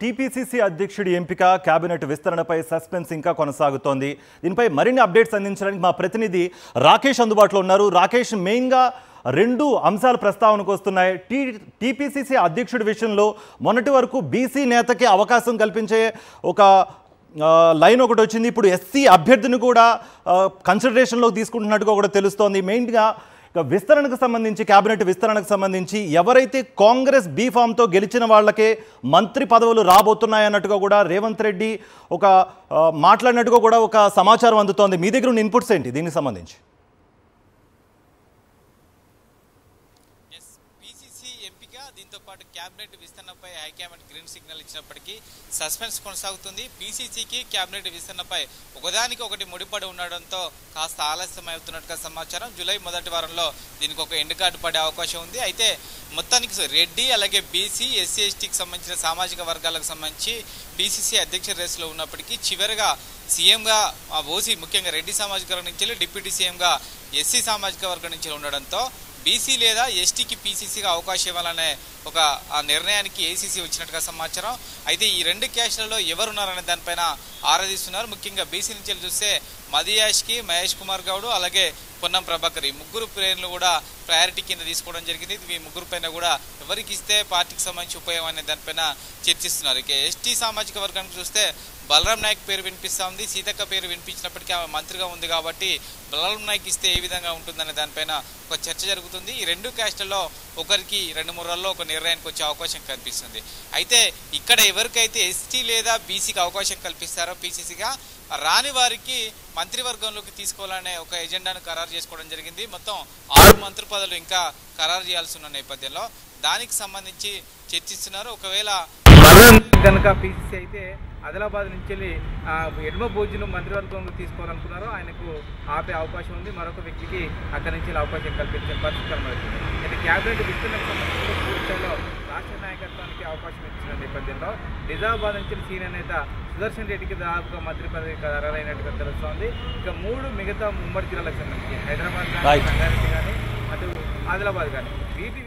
TPCC అధ్యక్షుడి ఎంపిక cabinet విస్తరణపై suspense ఇంకా కొనసాగుతోంది. దీనిపై మరిన్ని అప్డేట్స్ అందించడానికి మా ప్రతినిధి రాకేష్ అందుబాటులో ఉన్నారు. రాకేష్, మెయిన్గా రెండు అంశాలు ప్రస్తావనకు వస్తున్నాయి. టీపీసీసీ అధ్యక్షుడి విషయంలో మొన్నటి వరకు బీసీ నేతకి అవకాశం కల్పించే ఒక లైన్ ఒకటి వచ్చింది. ఇప్పుడు ఎస్సీ అభ్యర్థిని కూడా కన్సిడరేషన్లోకి తీసుకుంటున్నట్టుగా కూడా తెలుస్తోంది. మెయిన్గా విస్తరణకు సంబంధించి, కేబినెట్ విస్తరణకు సంబంధించి ఎవరైతే కాంగ్రెస్ బీఫామ్తో గెలిచిన వాళ్ళకే మంత్రి పదవులు రాబోతున్నాయన్నట్టుగా కూడా రేవంత్ రెడ్డి ఒక మాట్లాడినట్టుగా కూడా ఒక సమాచారం అందుతోంది. మీ దగ్గర ఉన్న ఇన్పుట్స్ ఏంటి దీనికి సంబంధించి? దీంతో పాటు కేబినెట్ విస్తరణపై హైకమాండ్ గ్రీన్ సిగ్నల్ ఇచ్చినప్పటికీ సస్పెన్స్ కొనసాగుతుంది. పీసీసీకి కేబినెట్ విస్తరణపై ఒకదానికి ఒకటి ముడిపడి ఉండడంతో కాస్త ఆలస్యం అవుతున్నట్టుగా సమాచారం. జూలై మొదటి వారంలో దీనికి ఒక ఎండ్ కార్డు పడే అవకాశం ఉంది. అయితే మొత్తానికి రెడ్డి అలాగే బీసీ, ఎస్సీ, ఎస్టీకి సంబంధించిన సామాజిక వర్గాలకు సంబంధించి పీసీసీ అధ్యక్ష రేసులో ఉన్నప్పటికీ చివరిగా సీఎంగా ఓసీ, ముఖ్యంగా రెడ్డి సామాజిక వర్గం నుంచి డిప్యూటీ సీఎంగా ఎస్సీ సామాజిక వర్గం నుంచి ఉండడంతో బీసీ లేదా ఎస్టీకి పీసీసీగా అవకాశం ఇవ్వాలనే ఒక నిర్ణయానికి ఏసీసీ వచ్చినట్టుగా సమాచారం. అయితే ఈ రెండు క్యాస్ట్లలో ఎవరున్నారనే దానిపైన ఆరాధిస్తున్నారు. ముఖ్యంగా బీసీ నుంచి చూస్తే మదియాష్కి, మహేష్ కుమార్ గౌడ్ అలాగే పొన్నం ప్రభాకర్, ఈ ముగ్గురు పేర్లు కూడా ప్రయారిటీ కింద తీసుకోవడం జరిగింది. ఈ ముగ్గురు పైన కూడా ఎవరికి ఇస్తే పార్టీకి సంబంధించి ఉపయోగం అనే దానిపైన చర్చిస్తున్నారు. ఇక ఎస్టీ సామాజిక వర్గానికి చూస్తే బలరాం నాయక్ పేరు వినిపిస్తూ ఉంది. సీతక్క పేరు వినిపించినప్పటికీ ఆమె మంత్రిగా ఉంది కాబట్టి బలరాం నాయక్ ఇస్తే ఏ విధంగా ఉంటుందనే దానిపైన ఒక చర్చ జరుగుతుంది. ఈ రెండు క్యాస్ట్లలో ఒకరికి 2-3 రోజుల్లో ఒక నిర్ణయానికి వచ్చే అవకాశం కనిపిస్తుంది. అయితే ఇక్కడ ఎవరికైతే ఎస్టీ లేదా బీసీకి అవకాశం కల్పిస్తారో పీసీసీగా, రాని వారికి మంత్రివర్గంలోకి తీసుకోవాలనే ఒక ఎజెండాను ఖరారు చేసుకోవడం జరిగింది. మొత్తం 6 మంత్రి పదవులు ఇంకా ఖరారు చేయాల్సి ఉన్న నేపథ్యంలో దానికి సంబంధించి చర్చిస్తున్నారు. ఒకవేళ కనుక పీసీసీ అయితే ఆదిలాబాద్ నుంచి వెళ్ళి ఎడమ భోజనం మంత్రివర్గంలో తీసుకోవాలనుకున్నారో ఆయనకు ఆపే అవకాశం ఉంది. మరొక వ్యక్తికి అక్కడి నుంచి అవకాశం కల్పించే పరిస్థితి కనబడుతుంది. అయితే క్యాబినెట్ విస్తరణకు సంబంధించి పూర్తిలో రాష్ట్ర నాయకత్వానికి అవకాశం ఇచ్చిన నేపథ్యంలో నిజామాబాద్ నుంచి సీనియర్ నేత సుదర్శన్ రెడ్డికి దాదాపుగా మంత్రి పదవి ఖరారైనట్టుగా తెలుస్తోంది. ఇక 3 మిగతా ఉమ్మడి జిల్లాలకు సంబంధించి హైదరాబాద్ కానీ, రంగారెడ్డి కానీ, అటు ఆదిలాబాద్ కానీ వీటి